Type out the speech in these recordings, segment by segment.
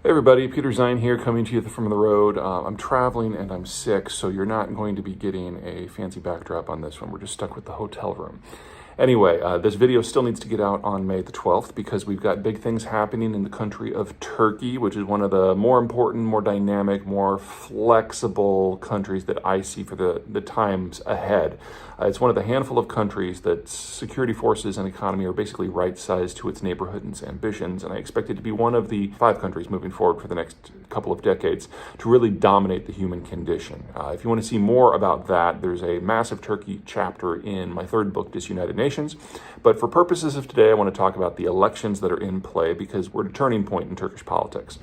Hey everybody, Peter Zeihan here, coming to you from the road. I'm traveling and I'm sick, so you're not going to be getting a fancy backdrop on this one. We're just stuck with the hotel room. Anyway, this video still needs to get out on May the 12th because we've got big things happening in the country of Turkey, which is one of the more important, more dynamic, more flexible countries that I see for the times ahead. It's one of the handful of countries that security forces and economy are basically right-sized to its neighborhood and its ambitions, and I expect it to be one of the 5 countries moving forward for the next couple of decades to really dominate the human condition. If you want to see more about that, there's a massive Turkey chapter in my 3rd book, Disunited Nations. But for purposes of today, I want to talk about the elections that are in play because we're at a turning point in Turkish politics.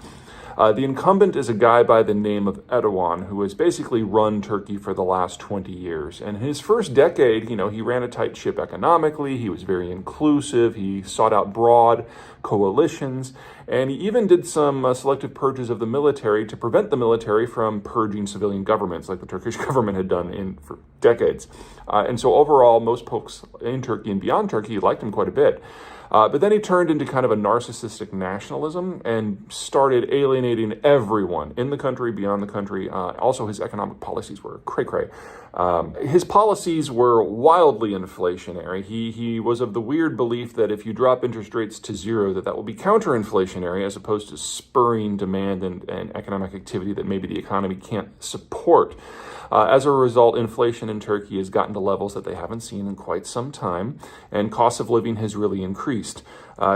The incumbent is a guy by the name of Erdogan, who has basically run Turkey for the last 20 years. And in his first decade, he ran a tight ship economically, he was very inclusive, he sought out broad coalitions, and he even did some selective purges of the military to prevent the military from purging civilian governments like the Turkish government had done for decades. And so overall, most folks in Turkey and beyond Turkey liked him quite a bit. But then he turned into kind of a narcissistic nationalism and started alienating everyone in the country, beyond the country. Also, his economic policies were cray-cray. His policies were wildly inflationary. He was of the weird belief that if you drop interest rates to zero, that will be counter-inflationary as opposed to spurring demand and economic activity that maybe the economy can't support. As a result, inflation in Turkey has gotten to levels that they haven't seen in quite some time, and cost of living has really increased.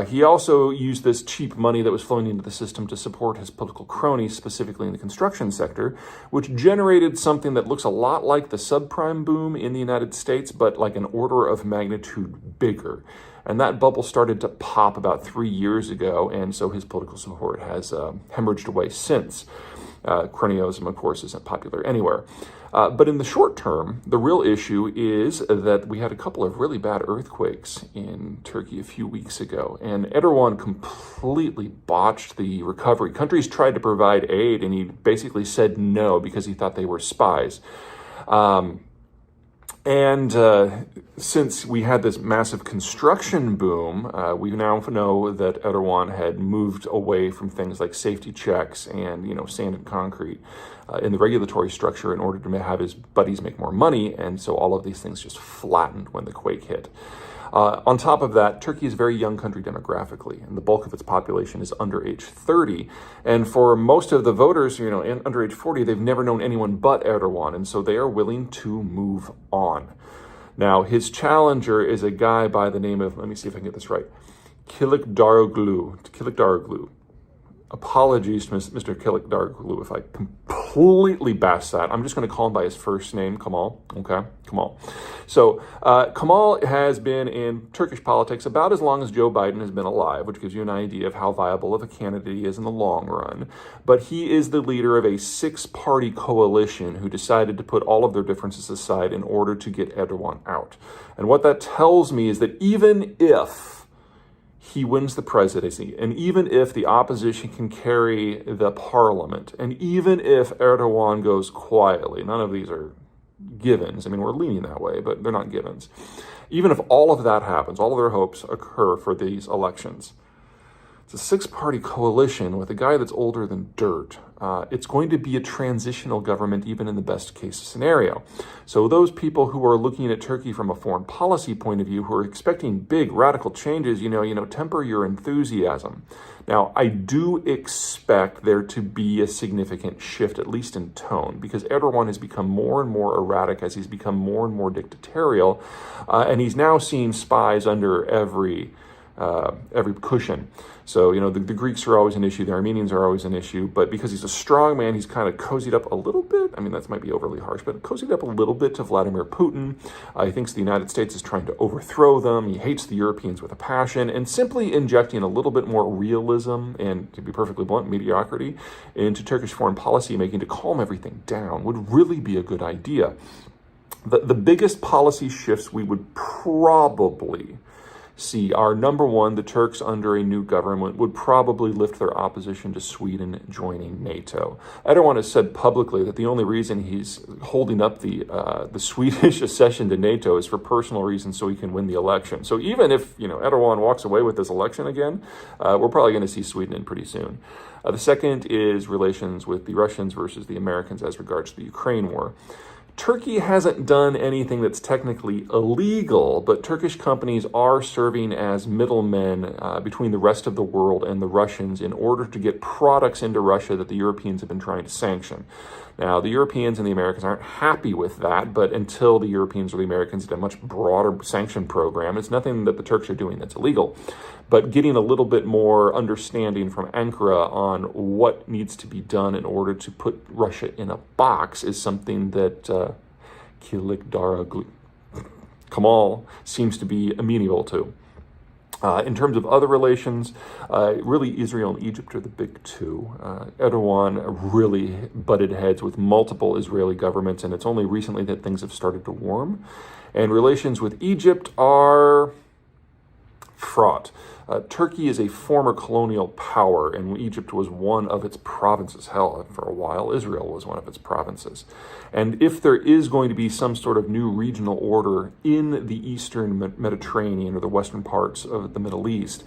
He also used this cheap money that was flowing into the system to support his political cronies, specifically in the construction sector, which generated something that looks a lot like the subprime boom in the United States, but like an order of magnitude bigger. And that bubble started to pop about 3 years ago, and so his political support has hemorrhaged away since. Cronyism, of course, isn't popular anywhere. But in the short term, the real issue is that we had a couple of really bad earthquakes in Turkey a few weeks ago, and Erdogan completely botched the recovery. Countries tried to provide aid, and he basically said no because he thought they were spies. Since we had this massive construction boom, we now know that Erdogan had moved away from things like safety checks and, sand and concrete in the regulatory structure in order to have his buddies make more money. And so all of these things just flattened when the quake hit. On top of that, Turkey is a very young country demographically, and the bulk of its population is under age 30. And for most of the voters, under age 40, they've never known anyone but Erdogan, and so they are willing to move on. Now, his challenger is a guy by the name of, let me see if I can get this right, Kılıçdaroğlu. Apologies to Mr. Kılıçdaroğlu if I completely bash that. I'm just going to call him by his first name, Kemal. Okay, Kemal. So Kemal has been in Turkish politics about as long as Joe Biden has been alive, which gives you an idea of how viable of a candidate he is in the long run. But he is the leader of a 6-party coalition who decided to put all of their differences aside in order to get Erdogan out. And what that tells me is that even if he wins the presidency, and even if the opposition can carry the parliament, and even if Erdogan goes quietly, none of these are givens. I mean, we're leaning that way, but they're not givens. Even if all of that happens, all of their hopes occur for these elections, it's a 6-party coalition with a guy that's older than dirt. It's going to be a transitional government, even in the best case scenario. So those people who are looking at Turkey from a foreign policy point of view, who are expecting big radical changes, temper your enthusiasm. Now, I do expect there to be a significant shift, at least in tone, because Erdogan has become more and more erratic as he's become more and more dictatorial, and he's now seeing spies under every cushion. So, the Greeks are always an issue, the Armenians are always an issue, but because he's a strong man, he's kind of cozied up a little bit. I mean, that might be overly harsh, but cozied up a little bit to Vladimir Putin. He thinks the United States is trying to overthrow them. He hates the Europeans with a passion, and simply injecting a little bit more realism and, to be perfectly blunt, mediocrity into Turkish foreign policy making to calm everything down would really be a good idea. The biggest policy shifts we would probably see are, number one, the Turks under a new government would probably lift their opposition to Sweden joining NATO. Erdogan has said publicly that the only reason he's holding up the Swedish accession to NATO is for personal reasons, so he can win the election. So even if Erdogan walks away with this election again, we're probably going to see Sweden in pretty soon. The second is relations with the Russians versus the Americans as regards to the Ukraine war. Turkey hasn't done anything that's technically illegal, but Turkish companies are serving as middlemen between the rest of the world and the Russians in order to get products into Russia that the Europeans have been trying to sanction. Now, the Europeans and the Americans aren't happy with that, but until the Europeans or the Americans get a much broader sanction program, it's nothing that the Turks are doing that's illegal. But getting a little bit more understanding from Ankara on what needs to be done in order to put Russia in a box is something that Kılıçdaroğlu Kemal seems to be amenable to. In terms of other relations, really Israel and Egypt are the big two. Erdogan really butted heads with multiple Israeli governments, and it's only recently that things have started to warm. And relations with Egypt are fraught. Turkey is a former colonial power, and Egypt was one of its provinces. Hell, for a while, Israel was one of its provinces. And if there is going to be some sort of new regional order in the eastern Mediterranean or the western parts of the Middle East,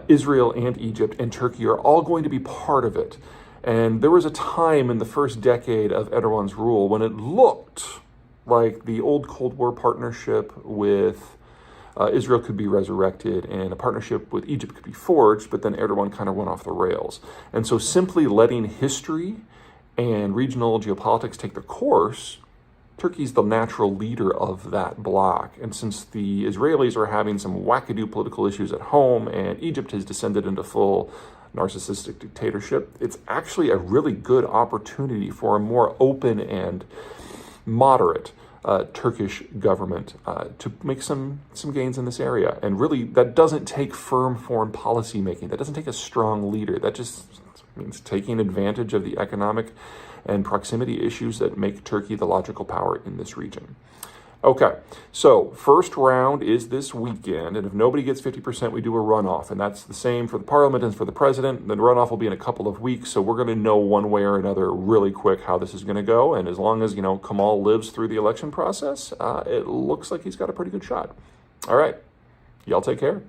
Israel and Egypt and Turkey are all going to be part of it. And there was a time in the first decade of Erdogan's rule when it looked like the old Cold War partnership with Israel could be resurrected and a partnership with Egypt could be forged, but then Erdogan kind of went off the rails. And so simply letting history and regional geopolitics take their course, Turkey's the natural leader of that bloc. And since the Israelis are having some wackadoo political issues at home and Egypt has descended into full narcissistic dictatorship, it's actually a really good opportunity for a more open and moderate Turkish government to make some gains in this area. And really, that doesn't take firm foreign policy making. That doesn't take a strong leader. That just means taking advantage of the economic and proximity issues that make Turkey the logical power in this region. Okay, so first round is this weekend, and if nobody gets 50%, we do a runoff, and that's the same for the parliament and for the president. The runoff will be in a couple of weeks, so we're going to know one way or another really quick how this is going to go, and as long as, Kemal lives through the election process, it looks like he's got a pretty good shot. All right, y'all take care.